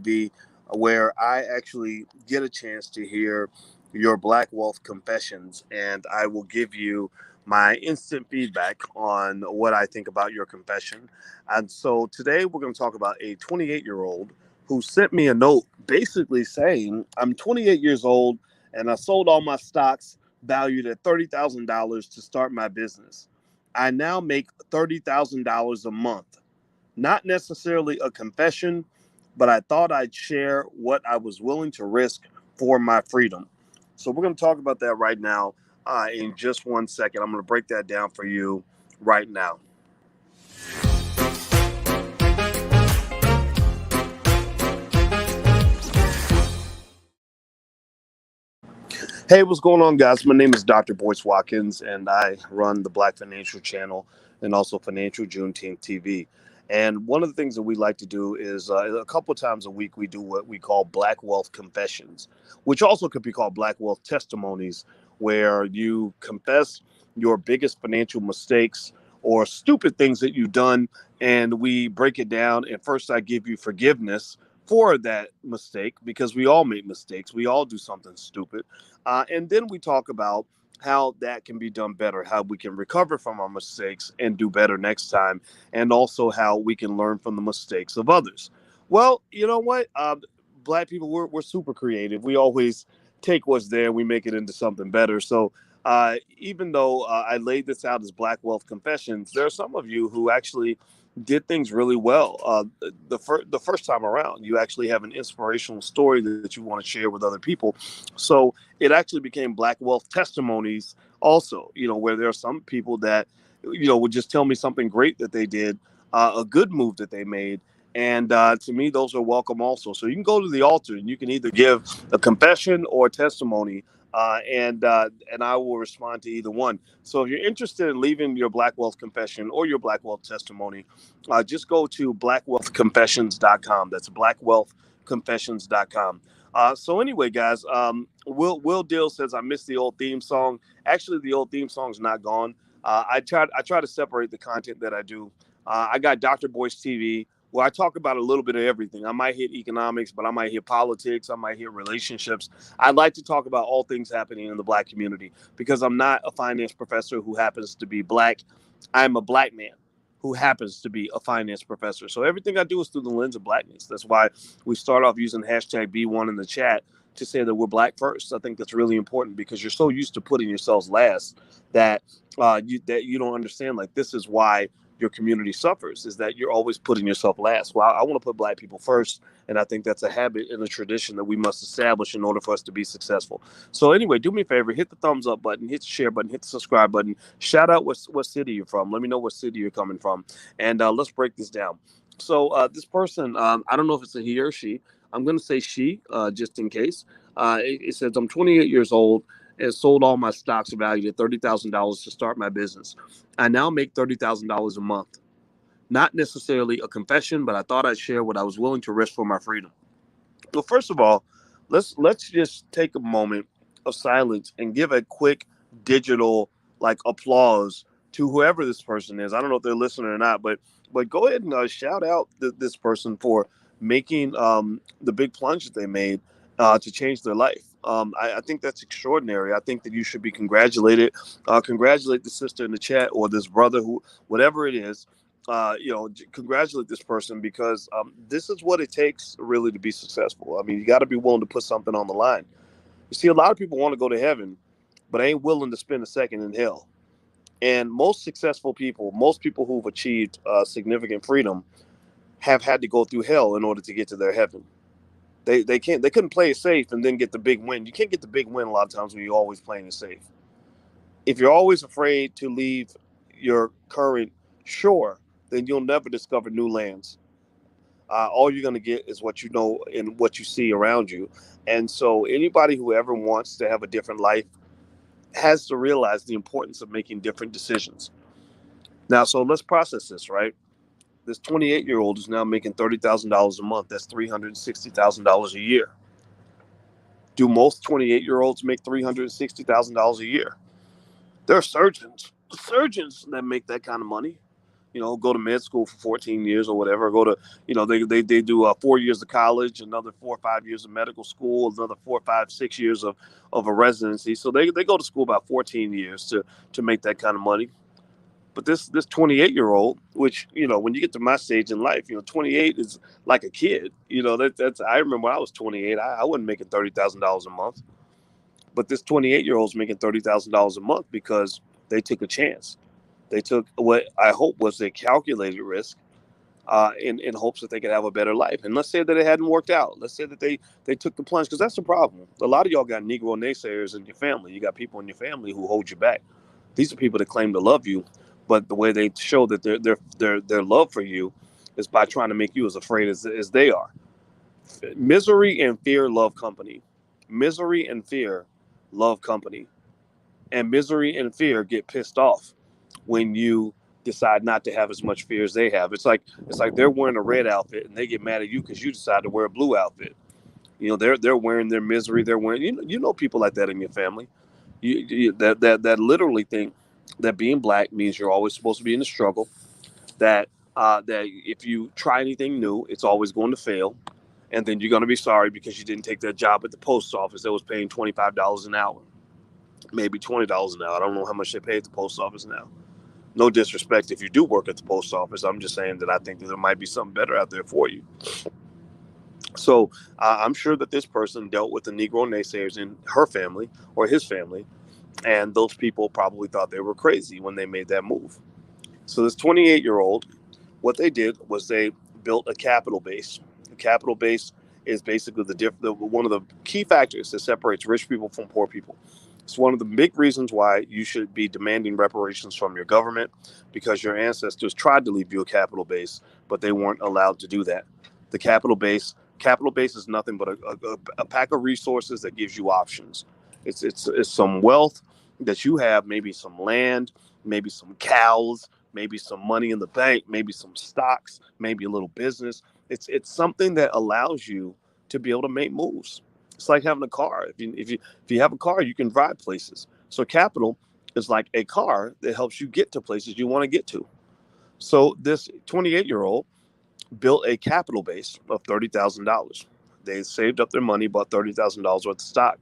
TV, where I actually get a chance to hear your Black Wealth confessions, and I will give you my instant feedback on what I think about your confession. And so today we're going to talk about a 28-year-old who sent me a note basically saying, I'm 28 years old and I sold all my stocks valued at $30,000 to start my business. I now make $30,000 a month. Not necessarily a confession, but I thought I'd share what I was willing to risk for my freedom. So we're going to talk about that right now in just 1 second. I'm going to break that down for you right now. Hey, what's going on, guys? My name is Dr. Boyce Watkins, and I run the Black Financial Channel and also Financial Juneteenth TV. And one of the things that we like to do is a couple of times a week, we do what we call Black Wealth Confessions, which also could be called Black Wealth Testimonies, where you confess your biggest financial mistakes or stupid things that you've done, and we break it down. And first, I give you forgiveness for that mistake because we all make mistakes. We all do something stupid. And then we talk about how that can be done better, how we can recover from our mistakes and do better next time, and also how we can learn from the mistakes of others. Well, you know what? Black people, we're super creative. We always take what's there and we make it into something better. So even though I laid this out as Black Wealth Confessions, there are some of you who actually did things really well the first time around. You actually have an inspirational story that you want to share with other people. So it actually became Black Wealth Testimonies also, where there are some people that, would just tell me something great that they did, a good move that they made. And to me, those are welcome also. So you can go to the altar and you can either give a confession or a testimony, and I will respond to either one. So if you're interested in leaving your Black Wealth confession or your Black Wealth testimony, just go to blackwealthconfessions.com. That's blackwealthconfessions.com. So anyway, guys, Will Dill says I missed the old theme song. Actually, the old theme song's not gone. I try to separate the content that I do. I got Dr. Boyce TV, where I talk about a little bit of everything. I might hit economics, but I might hit politics. I might hit relationships. I'd like to talk about all things happening in the Black community because I'm not a finance professor who happens to be Black. I'm a Black man who happens to be a finance professor. So everything I do is through the lens of Blackness. That's why we start off using hashtag B1 in the chat to say that we're Black first. I think that's really important because you're so used to putting yourselves last that you don't understand. Like, this is why your community suffers, is that you're always putting yourself last. Well, I want to put Black people first, and I think that's a habit and a tradition that we must establish in order for us to be successful. So anyway, do me a favor, hit the thumbs up button, hit the share button, hit the subscribe button, shout out what city you're from. Let me know what city you're coming from, and let's break this down. So this person, I don't know if it's a he or she. I'm going to say she, just in case. It says, I'm 28 years old and sold all my stocks valued at $30,000 to start my business. I now make $30,000 a month. Not necessarily a confession, but I thought I'd share what I was willing to risk for my freedom. Well, first of all, let's just take a moment of silence and give a quick digital applause to whoever this person is. I don't know if they're listening or not, but go ahead and shout out this person for making the big plunge that they made to change their life. I think that's extraordinary. I think that you should be congratulated. Congratulate the sister in the chat or this brother, who, whatever it is. Congratulate this person because this is what it takes really to be successful. I mean, you got to be willing to put something on the line. You see, a lot of people want to go to heaven, but ain't willing to spend a second in hell. And most successful people, most people who've achieved significant freedom, have had to go through hell in order to get to their heaven. They couldn't play it safe and then get the big win. You can't get the big win a lot of times when you're always playing it safe. If you're always afraid to leave your current shore, then you'll never discover new lands. All you're going to get is what you know and what you see around you. And so anybody who ever wants to have a different life has to realize the importance of making different decisions. Now, so let's process this, right? This 28-year-old is now making $30,000 a month. That's $360,000 a year. Do most 28-year-olds make $360,000 a year? There are surgeons that make that kind of money. go to med school for 14 years or whatever. Go to, they do 4 years of college, another 4 or 5 years of medical school, another 4, 5, 6 years of a residency. So they go to school about 14 years to make that kind of money. But this 28-year-old, which, when you get to my stage in life, 28 is like a kid. That's I remember when I was 28, I wasn't making $30,000 a month. But this 28-year-old's making $30,000 a month because they took a chance. They took what I hope was a calculated risk, in hopes that they could have a better life. And let's say that it hadn't worked out. Let's say that they took the plunge, because that's the problem. A lot of y'all got Negro naysayers in your family. You got people in your family who hold you back. These are people that claim to love you, but the way they show that their love for you is by trying to make you as afraid as they are. Misery and fear love company. Misery and fear love company. And misery and fear get pissed off when you decide not to have as much fear as they have. It's like they're wearing a red outfit and they get mad at you because you decide to wear a blue outfit. They're wearing their misery. They're wearing, people like that in your family. That literally think that being black means you're always supposed to be in the struggle. That if you try anything new, it's always going to fail, and then you're going to be sorry because you didn't take that job at the post office that was paying $25 an hour, maybe $20 an hour. I don't know how much they pay at the post office now. No disrespect if you do work at the post office. I'm just saying that I think that there might be something better out there for you. So I'm sure that this person dealt with the Negro naysayers in her family or his family, and those people probably thought they were crazy when they made that move. So this 28-year-old, what they did was they built a capital base. A capital base is basically one of the key factors that separates rich people from poor people. It's one of the big reasons why you should be demanding reparations from your government, because your ancestors tried to leave you a capital base, but they weren't allowed to do that. The capital base is nothing but a pack of resources that gives you options. It's some wealth that you have, maybe some land, maybe some cows, maybe some money in the bank, maybe some stocks, maybe a little business. It's something that allows you to be able to make moves. It's like having a car. If you have a car, you can drive places. So capital is like a car that helps you get to places you want to get to. So this 28-year-old built a capital base of $30,000. They saved up their money, bought $30,000 worth of stock.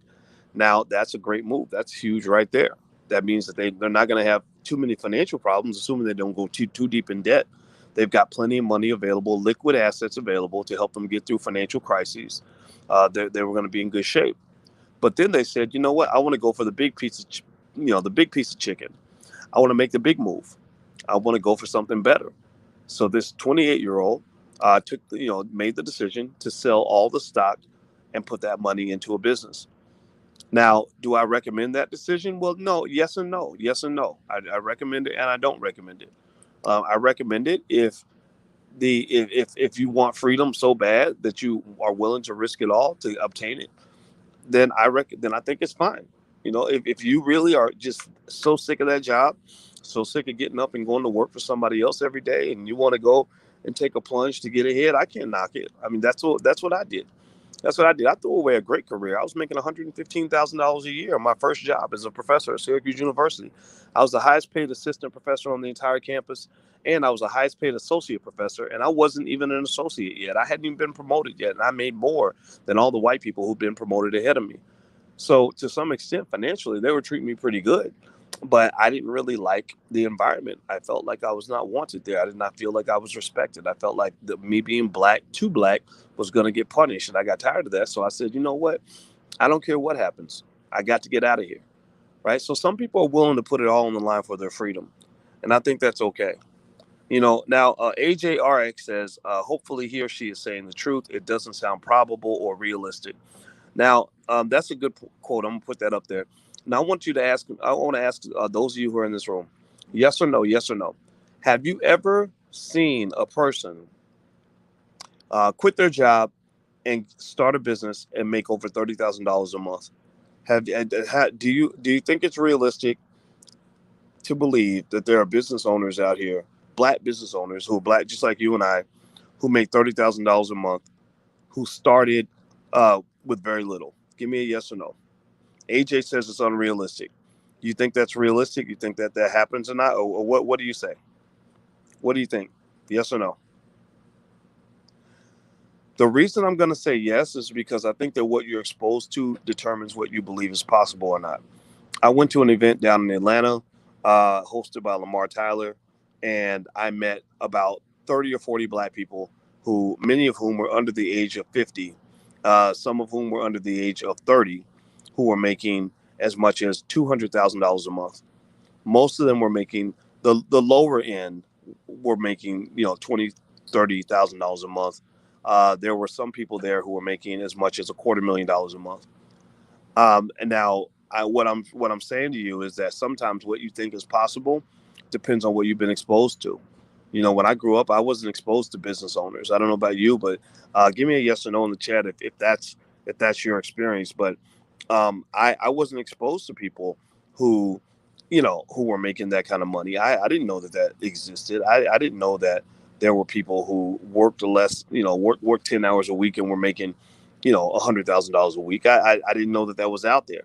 Now that's a great move. That's huge right there. That means that they're not going to have too many financial problems, assuming they don't go too deep in debt. They've got plenty of money available, liquid assets available to help them get through financial crises. They were going to be in good shape. But then they said, you know what? I want to go for the big piece of, the big piece of chicken. I want to make the big move. I want to go for something better. So this 28-year-old made the decision to sell all the stock and put that money into a business. Now, do I recommend that decision? Well, no, yes and no, yes and no. I recommend it and I don't recommend it. I recommend it if you want freedom so bad that you are willing to risk it all to obtain it. Then I think it's fine. If you really are just so sick of that job, so sick of getting up and going to work for somebody else every day, and you want to go and take a plunge to get ahead, I can't knock it. I mean, that's what I did. That's what I did. I threw away a great career. I was making $115,000 a year. My first job as a professor at Syracuse University. I was the highest paid assistant professor on the entire campus, and I was the highest paid associate professor, and I wasn't even an associate yet. I hadn't even been promoted yet, and I made more than all the white people who'd been promoted ahead of me. So to some extent, financially, they were treating me pretty good. But I didn't really like the environment. I felt like I was not wanted there. I did not feel like I was respected. I felt like me being too black, was going to get punished. And I got tired of that. So I said, you know what? I don't care what happens. I got to get out of here. Right. So some people are willing to put it all on the line for their freedom. And I think that's okay. Now AJRX says, hopefully he or she is saying the truth. It doesn't sound probable or realistic. Now, that's a good quote. I'm going to put that up there. Now, I want to ask those of you who are in this room, yes or no, yes or no. Have you ever seen a person quit their job and start a business and make over $30,000 a month? Do you think it's realistic to believe that there are business owners out here, black business owners who are black, just like you and I, who make $30,000 a month, who started with very little? Give me a yes or no. AJ says it's unrealistic. You think that's realistic? You think that happens or not? Or what do you say? What do you think? Yes or no? The reason I'm going to say yes is because I think that what you're exposed to determines what you believe is possible or not. I went to an event down in Atlanta, hosted by Lamar Tyler, and I met about 30 or 40 black people who, many of whom were under the age of 50, some of whom were under the age of 30, who were making as much as $200,000 a month. Most of them were making the lower end were making, $20,000 $30,000 a month. There were some people there who were making as much as $250,000 a month. And now, what I'm saying to you is that sometimes what you think is possible depends on what you've been exposed to. When I grew up, I wasn't exposed to business owners. I don't know about you, but give me a yes or no in the chat if that's your experience. But I wasn't exposed to people who, who were making that kind of money. I didn't know that existed. I didn't know that there were people who worked less, worked 10 hours a week and were making, $100,000 a week. I didn't know that was out there.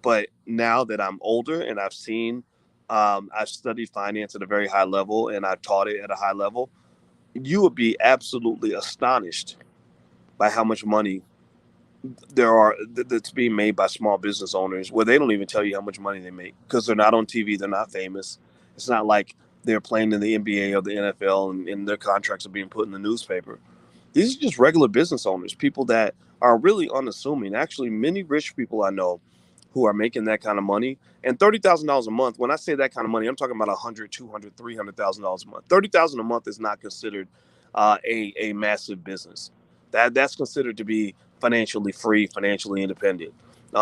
But now that I'm older and I've studied finance at a very high level and I've taught it at a high level, you would be absolutely astonished by how much money that's being made by small business owners where they don't even tell you how much money they make because they're not on TV, they're not famous. It's not like they're playing in the NBA or the NFL and their contracts are being put in the newspaper. These are just regular business owners, people that are really unassuming. Actually, many rich people I know who are making that kind of money. And $30,000 a month, when I say that kind of money, I'm talking about 100, 200, $300,000 a month. 30,000 a month is not considered a massive business. That's considered to be financially free, financially independent.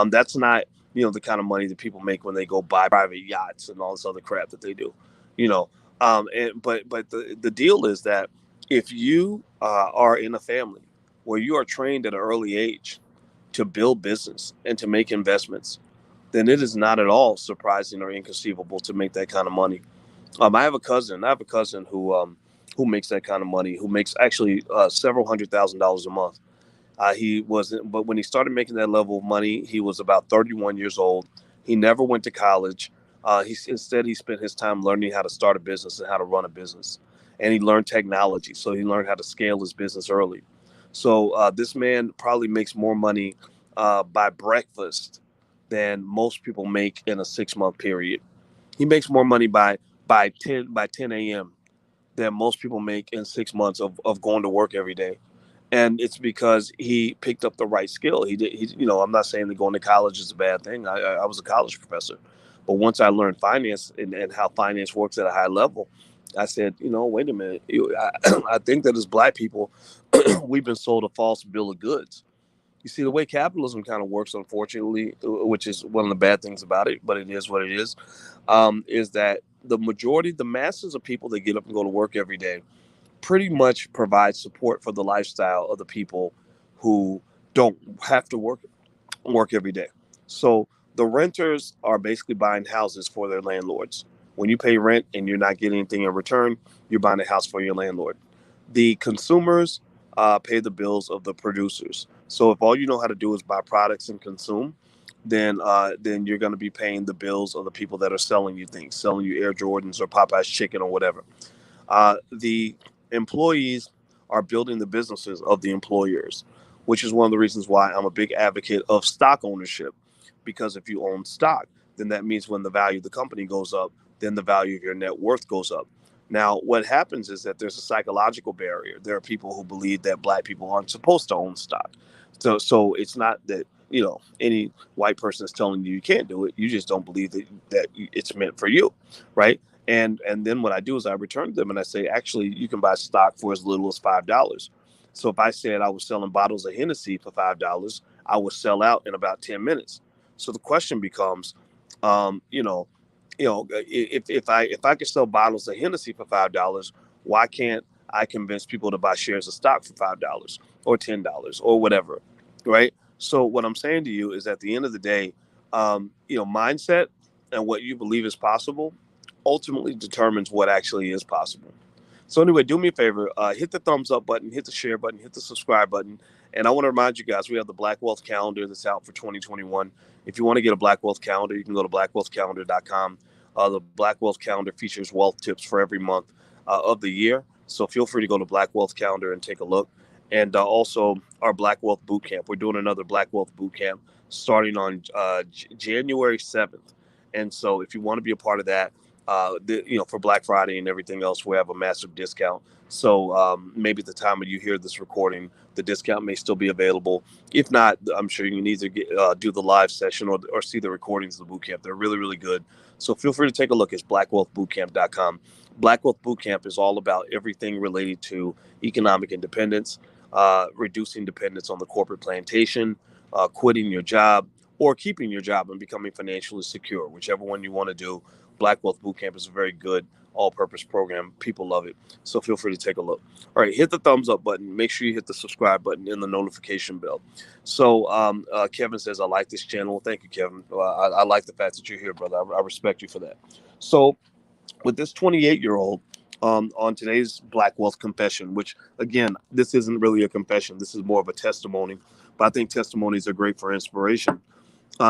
That's not, the kind of money that people make when they go buy private yachts and all this other crap that they do. You know, but the deal is that if you are in a family where you are trained at an early age to build business and to make investments, then it is not at all surprising or inconceivable to make that kind of money. I have a cousin. Who makes that kind of money. Who makes actually several $100,000 a month. He wasn't, but when he started making that level of money, he was about 31 years old. He never went to college. Instead he spent his time learning how to start a business and how to run a business, and he learned technology. So he learned how to scale his business early. So this man probably makes more money by breakfast than most people make in a 6 month period. He makes more money by 10 a.m. than most people make in 6 months of going to work every day. And it's because he picked up the right skill. I'm not saying that going to college is a bad thing. I was a college professor, but once I learned finance and how finance works at a high level, I said, wait a minute. I think that as black people, we've been sold a false bill of goods. You see, the way capitalism kind of works, unfortunately, which is one of the bad things about it, but it is what it is that the masses of people that get up and go to work every day pretty much provide support for the lifestyle of the people who don't have to work every day. So the renters are basically buying houses for their landlords. When you pay rent and you're not getting anything in return, you're buying a house for your landlord. The consumers pay the bills of the producers. So if all you know how to do is buy products and consume, then you're going to be paying the bills of the people that are selling you things, selling you Air Jordans or Popeye's chicken or whatever. The employees are building the businesses of the employers, which is one of the reasons why I'm a big advocate of stock ownership. Because if you own stock, then that means when the value of the company goes up, then the value of your net worth goes up. Now, what happens is that there's a psychological barrier. There are people who believe that black people aren't supposed to own stock. So it's not that any white person is telling you can't do it. You just don't believe that it's meant for you, right? And then what I do is I return to them and I say, actually, you can buy stock for as little as $5. So if I said I was selling bottles of Hennessy for $5, I would sell out in about 10 minutes. So the question becomes, um, you know, if I could sell bottles of Hennessy for $5, why can't I convince people to buy shares of stock for $5 or $10 or whatever, right? So what I'm saying to you is, at the end of the day, mindset and what you believe is possible ultimately determines what actually is possible. So anyway, do me a favor, hit the thumbs up button, hit the share button, hit the subscribe button. And I want to remind you guys, we have the Black Wealth Calendar that's out for 2021. If you want to get a Black Wealth Calendar, you can go to blackwealthcalendar.com. The Black Wealth Calendar features wealth tips for every month. of the year. So feel free to go to Black Wealth Calendar and take a look. And also our Black Wealth Bootcamp. We're doing another Black Wealth Bootcamp starting on January 7th. And so if you want to be a part of that, for Black Friday and everything else, we have a massive discount. So maybe at the time of you hear this recording, the discount may still be available. If not, I'm sure you can either do the live session or see the recordings of the bootcamp. They're really, really good. So feel free to take a look. It's blackwealthbootcamp.com. Black Wealth Bootcamp is all about everything related to economic independence, reducing dependence on the corporate plantation, quitting your job, or keeping your job and becoming financially secure, whichever one you want to do. Black Wealth Bootcamp is a very good all-purpose program. People love it. So feel free to take a look. All right, hit the thumbs up button. Make sure you hit the subscribe button and the notification bell. So Kevin says, I like this channel. Thank you, Kevin. I like the fact that you're here, brother. I respect you for that. So with this 28-year-old on today's Black Wealth Confession, which, again, this isn't really a confession. This is more of a testimony. But I think testimonies are great for inspiration.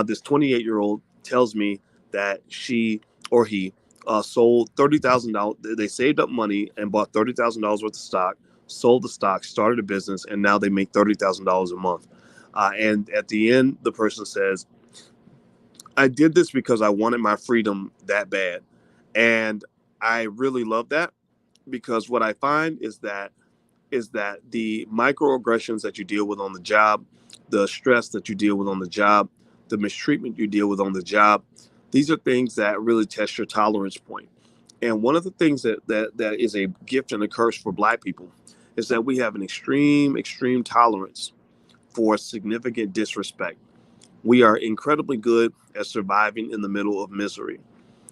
This 28-year-old tells me that she or he sold $30,000. They saved up money and bought $30,000 worth of stock, sold the stock, started a business, and now they make $30,000 a month. And at the end, the person says, I did this because I wanted my freedom that bad. And I really love that, because what I find is that the microaggressions that you deal with on the job, the stress that you deal with on the job, the mistreatment you deal with on the job, these are things that really test your tolerance point. And one of the things that is a gift and a curse for Black people is that we have an extreme tolerance for significant disrespect. We are incredibly good at surviving in the middle of misery.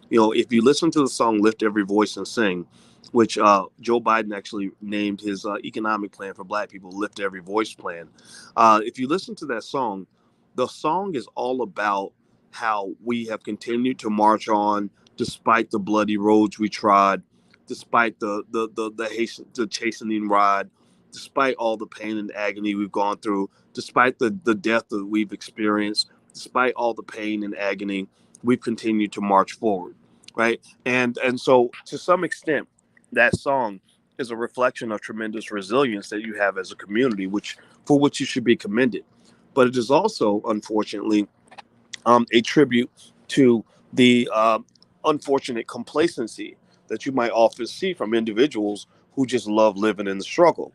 If you listen to the song Lift Every Voice and Sing, which Joe Biden actually named his economic plan for Black people, Lift Every Voice plan. If you listen to that song, the song is all about how we have continued to march on despite the bloody roads we trod, despite the chastening rod, despite all the pain and agony we've gone through, despite the death that we've experienced, despite all the pain and agony, we've continued to march forward, right? And so to some extent, that song is a reflection of tremendous resilience that you have as a community, for which you should be commended. But it is also, unfortunately, a tribute to the unfortunate complacency that you might often see from individuals who just love living in the struggle,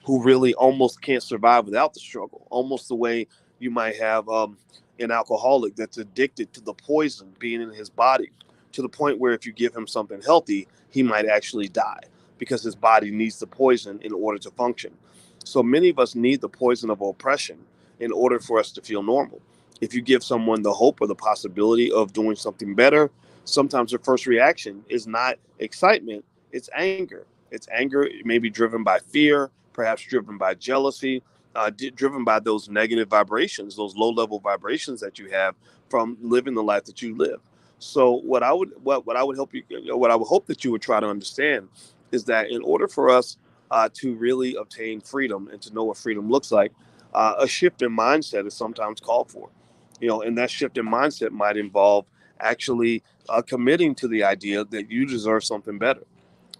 who really almost can't survive without the struggle, almost the way you might have an alcoholic that's addicted to the poison being in his body, to the point where if you give him something healthy, he might actually die because his body needs the poison in order to function. So many of us need the poison of oppression in order for us to feel normal. If you give someone the hope or the possibility of doing something better, sometimes their first reaction is not excitement, it's anger. It's anger, maybe driven by fear, perhaps driven by jealousy, driven by those negative vibrations, those low-level vibrations that you have from living the life that you live. So what I would help you, what I would hope that you would try to understand is that in order for us to really obtain freedom and to know what freedom looks like, a shift in mindset is sometimes called for. And that shift in mindset might involve actually committing to the idea that you deserve something better.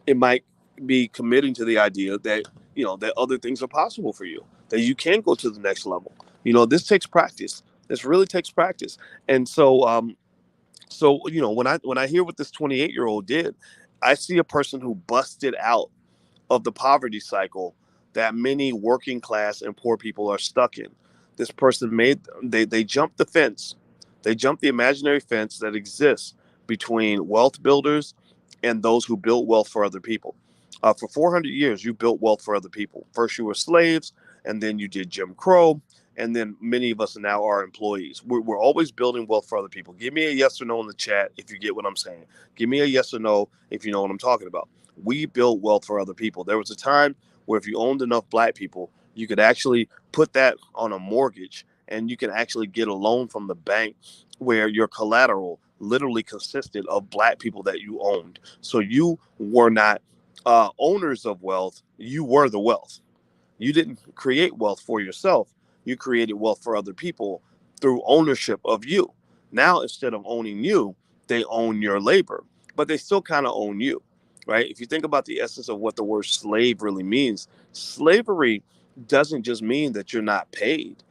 It might be committing to the idea that that other things are possible for you, that you can go to the next level. This takes practice. This really takes practice. And so when I hear what this 28-year-old did, I see a person who busted out of the poverty cycle that many working class and poor people are stuck in. This person they jumped the fence. They jumped the imaginary fence that exists between wealth builders and those who built wealth for other people. For 400 years, you built wealth for other people. First, you were slaves, and then you did Jim Crow, and then many of us now are employees. We're always building wealth for other people. Give me a yes or no in the chat if you get what I'm saying. Give me a yes or no if you know what I'm talking about. We build wealth for other people. There was a time where if you owned enough Black people, you could actually put that on a mortgage, and you can actually get a loan from the bank where your collateral literally consisted of Black people that you owned. So you were not owners of wealth, you were the wealth. You didn't create wealth for yourself. You created wealth for other people through ownership of you. Now, instead of owning you, they own your labor, but they still kind of own you. right? If you think about the essence of what the word slave really means, slavery doesn't just mean that you're not paid.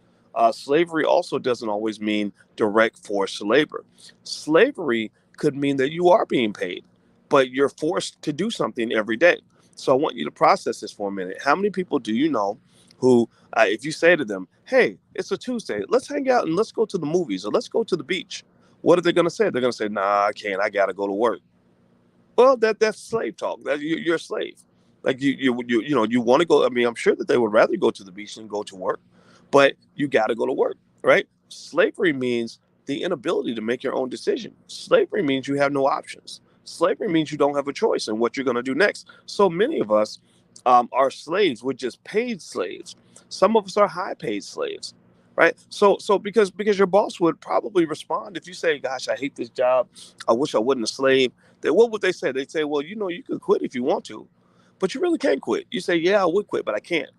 Slavery also doesn't always mean direct forced labor. Slavery could mean that you are being paid, but you're forced to do something every day. So I want you to process this for a minute. How many people do you know who, if you say to them, hey, it's a Tuesday, let's hang out and let's go to the movies or let's go to the beach? What are they going to say? They're going to say, nah, I can't. I got to go to work. Well, that's slave talk. That you're a slave. Like you want to go. I mean, I'm sure that they would rather go to the beach than go to work, but you got to go to work, right? Slavery means the inability to make your own decision. Slavery means you have no options. Slavery means you don't have a choice in what you're going to do next. So many of us are slaves. We're just paid slaves. Some of us are high paid slaves, right? So because your boss would probably respond if you say, "Gosh, I hate this job. I wish I wasn't a slave." What would they say? They'd say, well, you can quit if you want to, but you really can't quit. You say, yeah, I would quit, but I can't.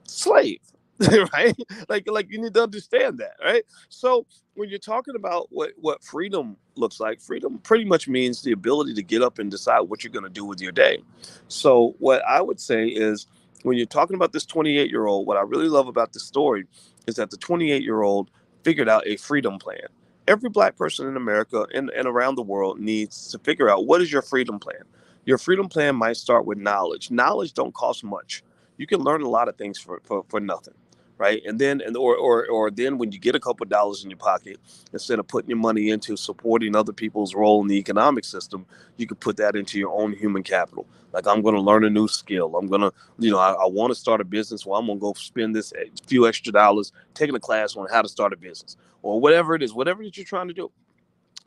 Slave, right? Like you need to understand that, right? So when you're talking about what freedom looks like, freedom pretty much means the ability to get up and decide what you're going to do with your day. So what I would say is when you're talking about this 28-year-old, what I really love about this story is that the 28-year-old figured out a freedom plan. Every black person in America and around the world needs to figure out what is your freedom plan. Your freedom plan might start with knowledge. Knowledge don't cost much. You can learn a lot of things for nothing, right? And then or then when you get a couple of dollars in your pocket, instead of putting your money into supporting other people's role in the economic system, you could put that into your own human capital. Like, I'm going to learn a new skill. I'm going to, I want to start a business. Well, I'm going to go spend this few extra dollars taking a class on how to start a business or whatever it is, whatever that you're trying to do.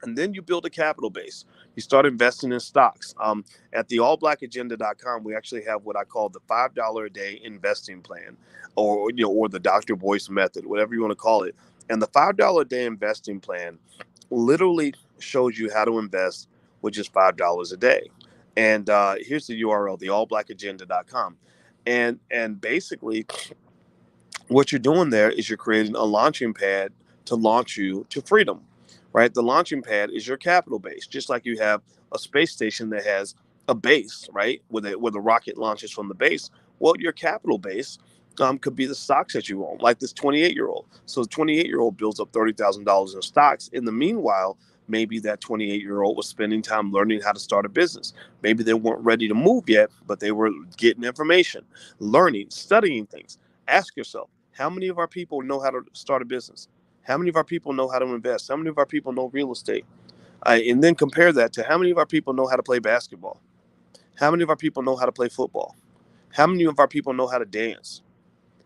And then you build a capital base. You start investing in stocks. At the allblackagenda.com, we actually have what I call the $5 a day investing plan, or the Dr. Boyce method, whatever you want to call it. And the $5 a day investing plan literally shows you how to invest with just $5 a day. And here's the URL, the allblackagenda.com. And basically, what you're doing there is you're creating a launching pad to launch you to freedom, right? The launching pad is your capital base, just like you have a space station that has a base, right? Where the rocket launches from the base. Well, your capital base could be the stocks that you own, like this 28-year-old. So the 28-year-old builds up $30,000 in stocks. In the meanwhile, maybe that 28-year-old was spending time learning how to start a business. Maybe they weren't ready to move yet, but they were getting information, learning, studying things. Ask yourself, how many of our people know how to start a business? How many of our people know how to invest? How many of our people know real estate? And then compare that to how many of our people know how to play basketball? How many of our people know how to play football? How many of our people know how to dance?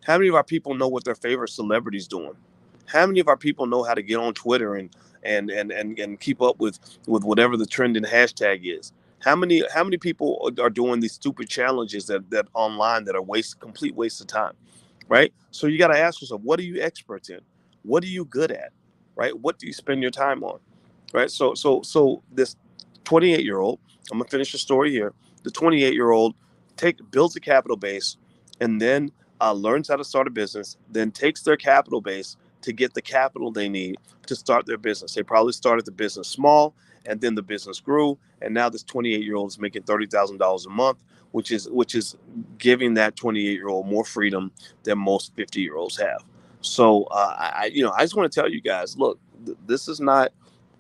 How many of our people know what their favorite celebrity's doing? How many of our people know how to get on Twitter and keep up with whatever the trending hashtag is? How many people are doing these stupid challenges that online that are complete waste of time, right? So you got to ask yourself, what are you experts in? What are you good at, right? What do you spend your time on, right? So this 28-year-old, I'm gonna finish the story here. The 28-year-old builds a capital base, and then learns how to start a business. Then takes their capital base to get the capital they need to start their business. They probably started the business small, and then the business grew, and now this 28-year-old is making $30,000 a month, which is giving that 28-year-old more freedom than most 50-year-olds have. So I just want to tell you guys, look, this is not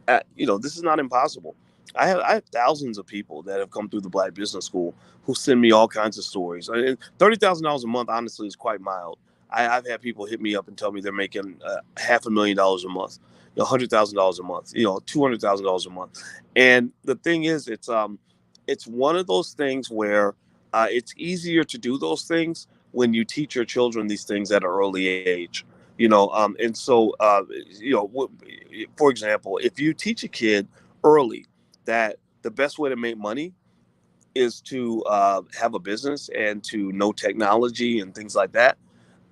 this is not impossible. I have thousands of people that have come through the Black Business School who send me all kinds of stories. I mean, $30,000 a month, honestly, is quite mild. I've had people hit me up and tell me they're making $500,000 a month, $100,000 a month, $200,000 a month. And the thing is, it's one of those things where it's easier to do those things when you teach your children these things at an early age. And so for example, if you teach a kid early that the best way to make money is to have a business and to know technology and things like that,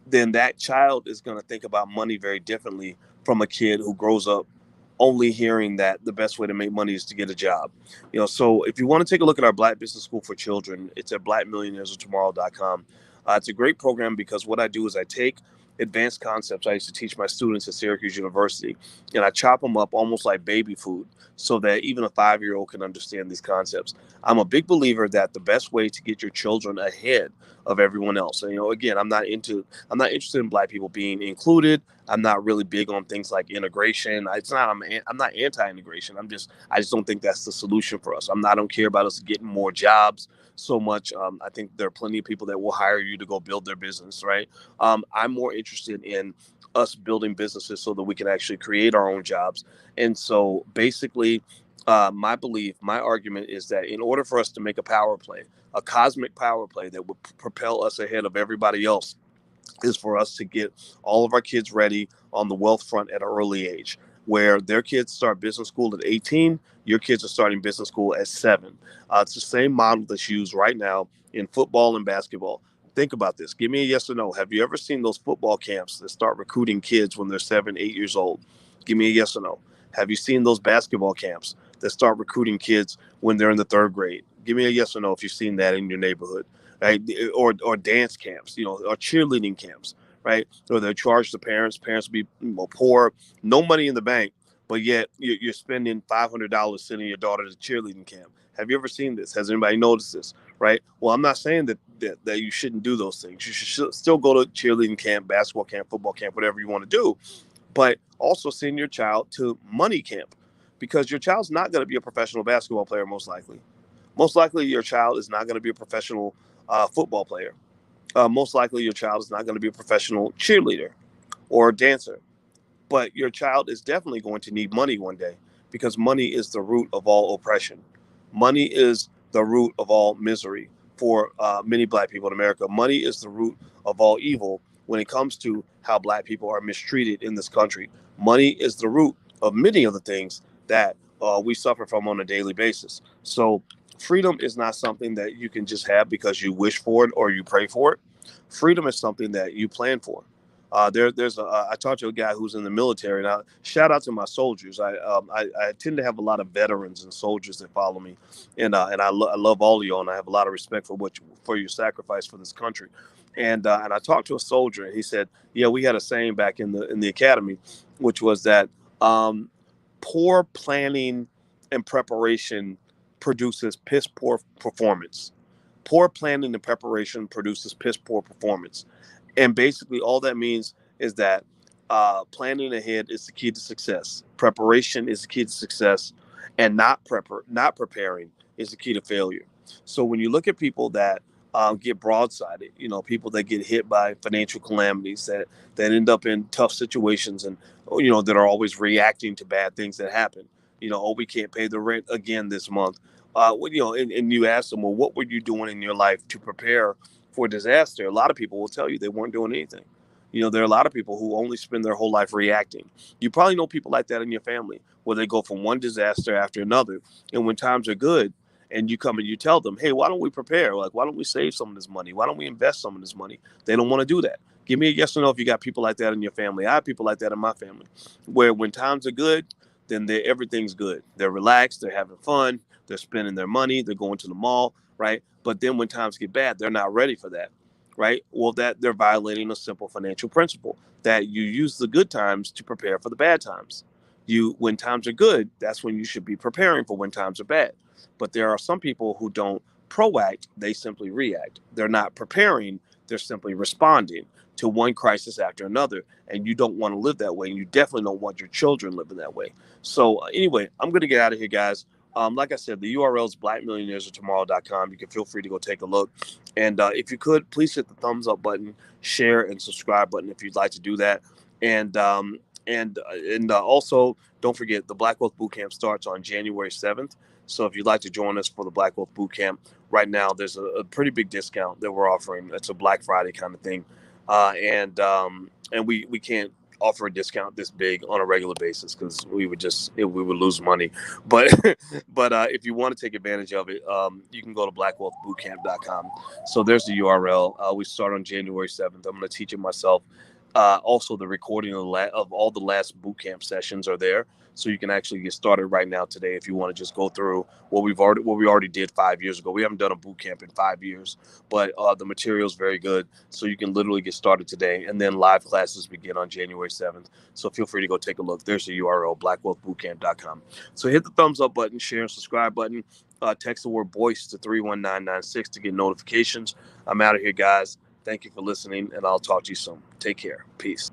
then that child is going to think about money very differently from a kid who grows up only hearing that the best way to make money is to get a job. So if you want to take a look at our Black Business School for Children, it's at blackmillionairesoftomorrow.com. It's a great program because what I do is I take advanced concepts I used to teach my students at Syracuse University, and I chop them up almost like baby food so that even a 5-year-old can understand these concepts. I'm a big believer that the best way to get your children ahead of everyone else, and again, I'm not interested in black people being included. I'm not really big on things like integration. I'm not anti-integration. I just don't think that's the solution for us. I don't care about us getting more jobs so much. I think there are plenty of people that will hire you to go build their business, right? I'm more interested in us building businesses so that we can actually create our own jobs. And so basically, my belief, my argument is that in order for us to make a power play, a cosmic power play that would propel us ahead of everybody else, is for us to get all of our kids ready on the wealth front at an early age, where their kids start business school at 18, your kids are starting business school at 7. It's the same model that's used right now in football and basketball. Think about this. Give me a yes or no. Have you ever seen those football camps that start recruiting kids when they're 7, 8 years old? Give me a yes or no. Have you seen those basketball camps that start recruiting kids when they're in the 3rd grade? Give me a yes or no if you've seen that in your neighborhood, right? Or dance camps, or cheerleading camps, right? Or they charge the parents. Parents be poor, no money in the bank, but yet you're spending $500 sending your daughter to cheerleading camp. Have you ever seen this? Has anybody noticed this? Right. Well, I'm not saying that you shouldn't do those things. You should still go to cheerleading camp, basketball camp, football camp, whatever you want to do, but also send your child to money camp, because your child's not going to be a professional basketball player, most likely. Most likely, your child is not going to be a professional football player. Most likely, your child is not going to be a professional cheerleader or dancer. But your child is definitely going to need money one day, because money is the root of all oppression. Money is the root of all misery for many black people in America. Money is the root of all evil when it comes to how black people are mistreated in this country. Money is the root of many of the things that we suffer from on a daily basis. So, freedom is not something that you can just have because you wish for it or you pray for it. Freedom is something that you plan for. I talked to a guy who's in the military. Now, shout out to my soldiers. I tend to have a lot of veterans and soldiers that follow me, and I love all of y'all, and I have a lot of respect for your sacrifice for this country. And I talked to a soldier, and he said, "Yeah, we had a saying back in the academy, which was that um, poor planning and preparation produces piss poor performance. Poor planning and preparation produces piss poor performance." And basically, all that means is that planning ahead is the key to success. Preparation is the key to success, and not preparing is the key to failure. So when you look at people that get broadsided, people that get hit by financial calamities, that end up in tough situations, and that are always reacting to bad things that happen. Oh, we can't pay the rent again this month. And you ask them, well, what were you doing in your life to prepare for disaster? A lot of people will tell you they weren't doing anything. There are a lot of people who only spend their whole life reacting. You probably know people like that in your family, where they go from one disaster after another. And when times are good, and you come and you tell them, hey, why don't we prepare? Like, why don't we save some of this money? Why don't we invest some of this money? They don't want to do that. Give me a yes or no if you got people like that in your family. I have people like that in my family, where when times are good, then everything's good. They're relaxed. They're having fun. They're spending their money. They're going to the mall, right? But then when times get bad, they're not ready for that, right? Well, that they're violating a simple financial principle, that you use the good times to prepare for the bad times. When times are good, that's when you should be preparing for when times are bad. But there are some people who don't proact, they simply react. They're not preparing, they're simply responding to one crisis after another. And you don't want to live that way. And you definitely don't want your children living that way. So, anyway, I'm going to get out of here, guys. Like I said, the URL is blackmillionairesoftomorrow.com. You can feel free to go take a look. And if you could, please hit the thumbs up button, share, and subscribe button if you'd like to do that. And also, don't forget, the Black Wealth Bootcamp starts on January 7th. So if you'd like to join us for the Black Wealth Bootcamp, right now there's a pretty big discount that we're offering. It's a Black Friday kind of thing. And we can't offer a discount this big on a regular basis, because we would lose money. But but if you want to take advantage of it, you can go to blackwealthbootcamp.com. So there's the URL. We start on January 7th. I'm going to teach it myself. Also, the recording of all the last bootcamp sessions are there, so you can actually get started right now today if you want to just go through what we already did 5 years ago. We haven't done a bootcamp in 5 years, but the material is very good, so you can literally get started today. And then live classes begin on January 7th. So feel free to go take a look. There's the URL, blackwealthbootcamp.com. So hit the thumbs up button, share and subscribe button. Text the word "voice" to 31996 to get notifications. I'm out of here, guys. Thank you for listening, and I'll talk to you soon. Take care. Peace.